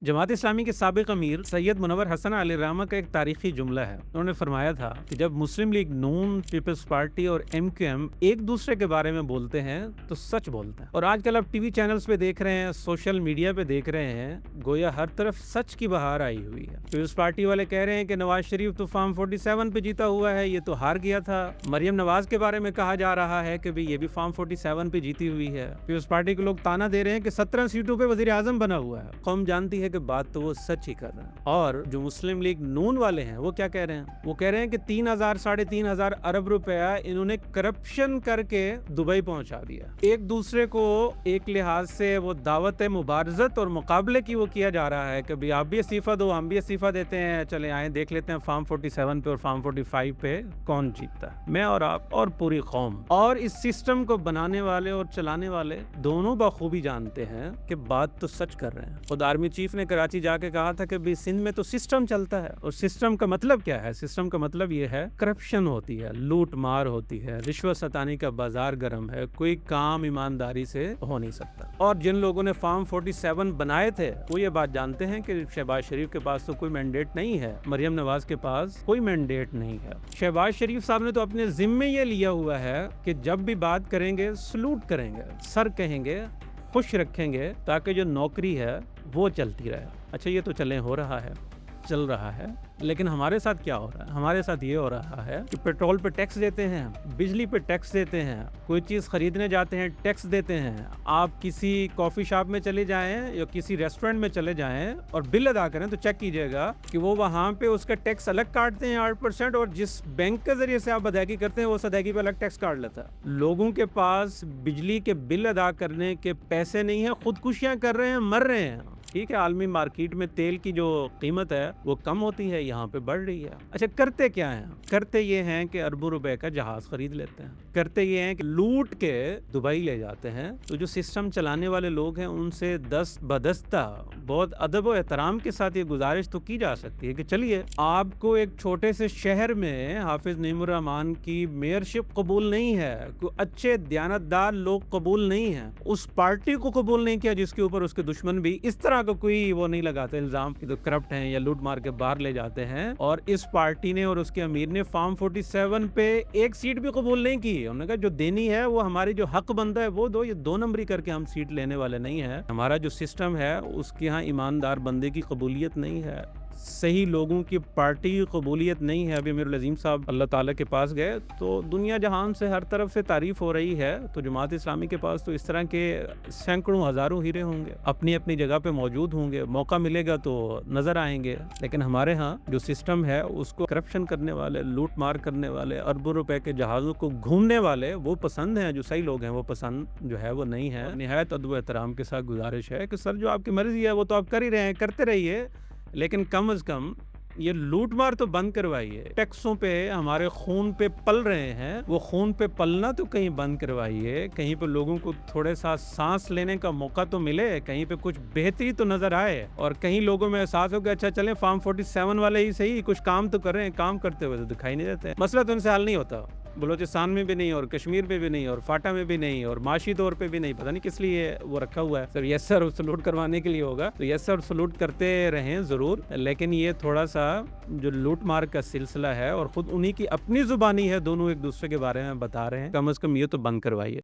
जमात इस्लामी के साबिक अमीर सैयद मुनव्वर हसन अली रहमा का एक तारीखी जुमला है। उन्होंने फरमाया था कि जब मुस्लिम लीग नून, पीपल्स पार्टी और MQM एक दूसरे के बारे में बोलते हैं तो सच बोलते हैं। और आजकल आप टीवी चैनल्स पे देख रहे हैं, सोशल मीडिया पे देख रहे हैं, गोया हर तरफ सच की बहार आई हुई है। पीपल्स पार्टी वाले कह रहे हैं कि नवाज शरीफ तो फॉर्म 47 पे जीता हुआ है, ये तो हार गया था। मरियम नवाज के बारे में कहा जा रहा है कि भाई ये भी फॉर्म 47 पे जीती हुई है। पीपल्स पार्टी के लोग ताना दे रहे हैं कि 17 सीटों पे वजीर आजम बना हुआ है। कौम जानती है कि बात तो वो सच ही कर रहे हैं। और जो मुस्लिम लीग नून वाले हैं वो क्या कह रहे हैं? वो कह रहे हैं कि 3,000 साढ़े 3,000 अरब रुपया इन्होंने करप्शन करके दुबई पहुंचा दिया। एक दूसरे को एक लिहाज से वो दावत मुबारजत और मुकाबले की वो किया जा रहा है कि भाई आप भी इस्तीफा दो, हम भी इस्तीफा देते हैं, चले आए देख लेते हैं फॉर्म 47 पे और फॉर्म 45 पे कौन जीतता है, मैं और आप और पूरी कौम। और इस सिस्टम को बनाने वाले और चलाने वाले दोनों बखूबी जानते हैं कि बात तो सच कर रहे हैं। खुद आर्मी चीफ ने कराची जाके कहा था कि भाई सिंध में तो सिस्टम चलता है। और सिस्टम का मतलब क्या है? सिस्टम का मतलब ये है करप्शन होती है, लूट मार होती है, रिश्वत सतानी का बाजार गर्म है, कोई काम ईमानदारी से हो नहीं सकता। और जिन लोगों ने फॉर्म 47 बनाए थे वो ये बात जानते हैं कि शहबाज शरीफ के पास तो कोई मैंडेट नहीं है, मरियम नवाज के पास कोई मैंडेट नहीं है। शहबाज शरीफ साहब ने तो अपने जिम्मे ये लिया हुआ है कि जब भी बात करेंगे सलूट करेंगे, सर कहेंगे, खुश रखेंगे ताकि जो नौकरी है वो चलती रहे। अच्छा, ये तो चले हो रहा है, चल रहा है, लेकिन हमारे साथ क्या हो रहा है? हमारे साथ ये हो रहा है कि पेट्रोल पे टैक्स देते हैं, बिजली पे टैक्स देते हैं, कोई चीज़ खरीदने जाते हैं टैक्स देते हैं। आप किसी कॉफ़ी शॉप में चले जाएं या किसी रेस्टोरेंट में चले जाएं और बिल अदा करें तो चेक कीजिएगा कि वो वहाँ पे उसका टैक्स अलग काटते हैं 8%, और जिस बैंक के जरिए से आप अदायगी करते हैं वो उस अदायगी पे अलग टैक्स काट लेता है। लोगों के पास बिजली के बिल अदा करने के पैसे नहीं है, खुदकुशियाँ कर रहे हैं, मर रहे हैं। ठीक है, आलमी मार्केट में तेल की जो कीमत है वो कम होती है, यहाँ पे बढ़ रही है। अच्छा, करते क्या हैं? करते ये हैं कि अरबों रुपए का जहाज खरीद लेते हैं, करते ये हैं कि लूट के दुबई ले जाते हैं। तो जो सिस्टम चलाने वाले लोग हैं उनसे दस्त बदस्ता बहुत अदब और एहतराम के साथ ये गुजारिश तो की जा सकती है कि चलिए, आपको एक छोटे से शहर में हाफिज नईमुर रहमान की मेयरशिप कबूल नहीं है, कोई अच्छे दयानतदार लोग कबूल नहीं है, उस पार्टी को कबूल नहीं किया जिसके ऊपर उसके दुश्मन भी इस तरह का कोई वो नहीं लगाते इल्जाम कि तो करप्ट हैं या लूट मार के बाहर ले जाते हैं। और इस पार्टी ने और उसके अमीर ने फॉर्म 47 पे एक सीट भी कबूल नहीं की। उन्होंने कहा जो देनी है वो हमारी जो हक बनता है वो दो, ये 2 नंबरी करके हम सीट लेने वाले नहीं है। हमारा जो सिस्टम है उसके यहाँ ईमानदार बंदे की कबूलियत नहीं है, सही लोगों की पार्टी की कबूलियत नहीं है। अभी अमीरुल अजीम साहब अल्लाह ताला के पास गए तो दुनिया जहान से हर तरफ से तारीफ हो रही है। तो जमात इस्लामी के पास तो इस तरह के सैकड़ों हज़ारों हीरे होंगे, अपनी अपनी जगह पे मौजूद होंगे, मौका मिलेगा तो नज़र आएंगे। लेकिन हमारे यहाँ जो सिस्टम है उसको करप्शन करने वाले, लूट मार करने वाले, अरबों रुपए के जहाज़ों को घूमने वाले वो पसंद हैं। जो सही लोग हैं वो पसंद जो है वो नहीं है। निहायत अदब एहतराम के साथ गुजारिश है कि सर जो आपकी मर्जी है वो तो आप कर ही रहे हैं, करते रहिए, लेकिन कम अज़ कम ये लूट मार तो बंद करवाइए। टैक्सों पे हमारे खून पे पल रहे हैं, वो खून पे पलना तो कहीं बंद करवाइए। कहीं पे लोगों को थोड़े सा सांस लेने का मौका तो मिले, कहीं पे कुछ बेहतरी तो नजर आए, और कहीं लोगों में एहसास हो कि अच्छा चले फॉर्म 47 वाले ही सही कुछ काम तो कर रहे हैं, काम करते हुए तो दिखाई नहीं देते। मसला तो उनसे हल नहीं होता, बलोचिस्तान में भी नहीं, और कश्मीर में भी नहीं, और फाटा में भी नहीं, और माशी तौर पे भी नहीं। पता नहीं किस लिए वो रखा हुआ है। सर यस सर सलूट करवाने के लिए होगा तो यस सर सलूट करते रहें ज़रूर, लेकिन ये थोड़ा सा जो लूट मार का सिलसिला है और ख़ुद उन्हीं की अपनी ज़ुबानी है, दोनों एक दूसरे के बारे में बता रहे हैं, कम अज़ कम ये तो बंद करवाइए।